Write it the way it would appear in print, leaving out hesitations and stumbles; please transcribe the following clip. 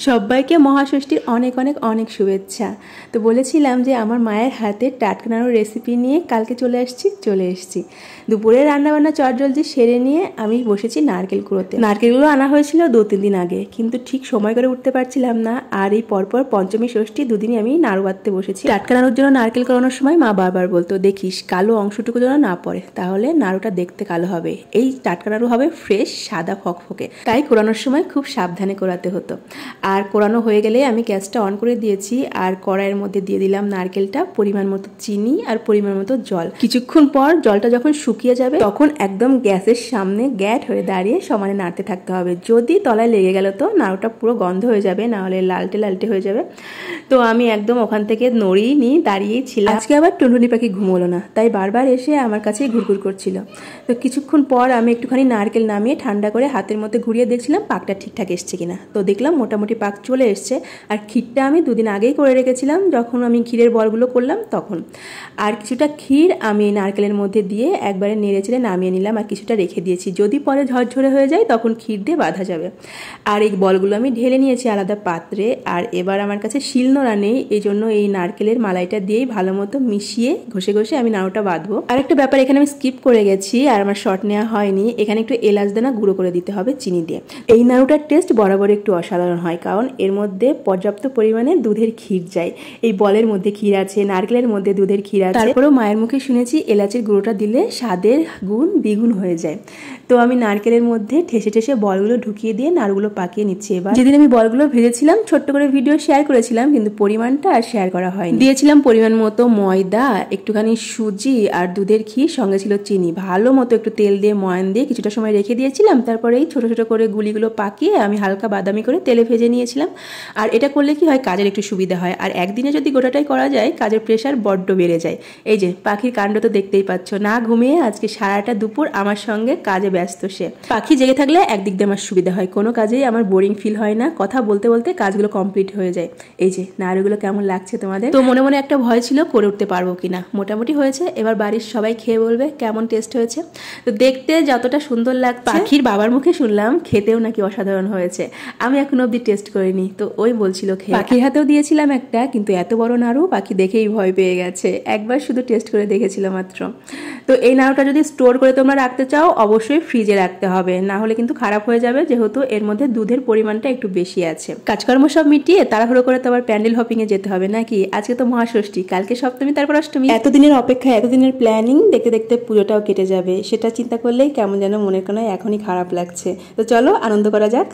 সবাইকে মহাষষ্ঠীর অনেক অনেক অনেক শুভেচ্ছা। তো বলেছিলাম যে আমার মায়ের হাতে টাটকা নাড়ুর রেসিপি নিয়ে কালকে চলে এসেছি। দুপুরে রান্নাবান্না চটজলদি সেরে নিয়ে আমি বসেছি নারকেল কুড়োতে। নারকেলগুলো আনা হয়েছিল 2-3 দিন আগে, কিন্তু ঠিক সময় করে উঠতে পারছিলাম না। আর এই পরপর পঞ্চমী ষষ্ঠী দুদিনই আমি নাড়ু বাঁধতে বসেছি। টাটকা নাড়ুর জন্য নারকেল কুড়ানোর সময় মা বারবার বলতো, দেখিস কালো অংশটুকু যেন না পড়ে, তাহলে নাড়ুটা দেখতে কালো হবে। এই টাটকা নাড়ু হবে ফ্রেশ সাদা ফকফকে, তাই কোরানোর সময় খুব সাবধানে কোরাতে হতো। আর কোরানো হয়ে গেলে আমি গ্যাসটা অন করে দিয়েছি, আর কড়াইয়ের মধ্যে দিয়ে দিলাম নারকেলটা, পরিমাণ মতো চিনি আর পরিমাণ মতো জল। কিছুক্ষণ পর জলটা যখন শুকিয়ে যাবে তখন একদম গ্যাসের সামনে গ্যাট হয়ে দাঁড়িয়ে সমানে নাড়তে থাকতে হবে। যদি তলায় লেগে গেল তো নাড়ুটা পুরো গন্ধ হয়ে যাবে, না হলে লালটে লালটে হয়ে যাবে। তো আমি একদম ওখান থেকে নড়িয়ে নিয়ে দাঁড়িয়েই ছিলাম। আজকে আবার টুনটুনি পাখি ঘুমোলো না, তাই বারবার এসে আমার কাছেই ঘুরঘুর করছিল। তো কিছুক্ষণ পর আমি একটুখানি নারকেল নামিয়ে ঠান্ডা করে হাতের মধ্যে ঘুরিয়ে দেখছিলাম পাকটা ঠিকঠাক এসছে কিনা। তো দেখলাম মোটামুটি পাক চলে এসছে। আর ক্ষীরটা আমি 2 দিন আগেই করে রেখেছিলাম, যখন আমি ক্ষীরের বলগুলো করলাম তখন। আর কিছুটা ক্ষীর আমি নারকেলের মধ্যে দিয়ে একবারে নেড়েচেড়ে নামিয়ে নিলাম, আর কিছুটা রেখে দিয়েছি, যদি পরে ঝরঝরে হয়ে যায় তখন ক্ষীর দিয়ে বাঁধা যাবে। আর এই বলগুলো আমি ঢেলে নিয়েছি আলাদা পাত্রে। আর এবার আমার কাছে শিলনোড়া নেই, এই জন্য এই নারকেলের মালাইটা দিয়েই ভালো মতো মিশিয়ে ঘষে ঘষে আমি নাড়ুটা বাঁধবো। আর একটা ব্যাপার এখানে আমি স্কিপ করে গেছি, আর আমার শর্ট নেওয়া হয়নি, এখানে একটু এলাচ দানা গুঁড়ো করে দিতে হবে চিনি দিয়ে। এই নাড়ুটার টেস্ট বরাবর একটু অসাধারণ হয়, কারণ এর মধ্যে পর্যাপ্ত পরিমাণে দুধের ক্ষীর যায়। এই বলের মধ্যে ক্ষীর আছে, নারকেলের মধ্যে দুধের ক্ষীর আছে। তারপরেও মায়ের মুখে শুনেছি এলাচের গুঁড়োটা দিলে স্বাদের গুণ দ্বিগুণ হয়ে যায়। তো আমি নারকেলের মধ্যে ঠেসে ঠেসে বলগুলো ঢুকিয়ে দিয়ে নাড়ুগুলো পাকিয়ে নিচ্ছি। এবার যেদিন আমি বলগুলো ভেজেছিলাম ছোট্ট করে ভিডিও শেয়ার করেছিলাম, কিন্তু পরিমাণটা আর শেয়ার করা হয়নি। দিয়েছিলাম পরিমাণ মতো ময়দা, একটুখানি সুজি আর দুধের ক্ষীর, সঙ্গে ছিল চিনি। ভালো মতো একটু তেল দিয়ে ময়ান দিয়ে কিছুটা সময় রেখে দিয়েছিলাম। তারপরে এই ছোট ছোট করে গুলিগুলো পাকিয়ে আমি হালকা বাদামি করে তেলে ভেজে নিয়েছিলাম। আর এটা করলে কি হয়, কাজের একটু সুবিধা হয়। আর একদিনে যদি গোটাটাই করা যায়, কাজের প্রেশার বড্ড বেড়ে যায়। এই যে পাখির কাণ্ড তো দেখতেই পাচ্ছ, না ঘুমিয়ে আজকে সারাটা দুপুর আমার সঙ্গে কাজে ব্যস্ত সে। পাখি জেগে থাকলে একদিক দিয়ে আমার সুবিধা হয়, কোনো কাজেই আমার বোরিং ফিল হয় না, কথা বলতে বলতে কাজগুলো কমপ্লিট হয়ে যায়। এই যে নাড়ুগুলো কেমন লাগছে তোমাদের? তো মনে মনে একটা ভয় ছিল করে উঠতে পারবো কিনা, মোটামুটি হয়েছে। এবার বাড়ির সবাই খেয়ে বলবে কেমন টেস্ট হয়েছে। তো দেখতে যতটা সুন্দর লাগছে, পাখির বাবার মুখে শুনলাম খেতেও নাকি অসাধারণ হয়েছে। আমি এখনো অব্দি টেস্ট করিনি, তো ওই বলছিল খেয়ে। পাখির হাতেও দিয়েছিলাম একটা, কিন্তু এত বড় নাড়ু পাখি দেখেই ভয় পেয়ে গেছে, একবার শুধু টেস্ট করে দেখেছিল মাত্র। তো এই নাড়ুটা যদি স্টোর করে তোমরা রাখতে চাও অবশ্যই ফ্রিজে রাখতে হবে, না হলে কিন্তু খারাপ হয়ে যাবে, যেহেতু এর মধ্যে দুধের পরিমাণটা একটু বেশি আছে। কাজকর্ম সব মিটিয়ে তাড়াহুড়ো করে তো আবার প্যান্ডেল হপিং এ যেতে হবে নাকি। আজকে তো মহাষষ্ঠী, কালকে সপ্তমী, তারপর অষ্টমী। এতদিনের অপেক্ষা, এতদিনের প্ল্যানিং দেখতে দেখতে পুজোটাও কেটে যাবে। সেটা চিন্তা করলেই কেমন যেন মনের কোনায় এখনই খারাপ লাগছে। তো চলো আনন্দ করা যাক।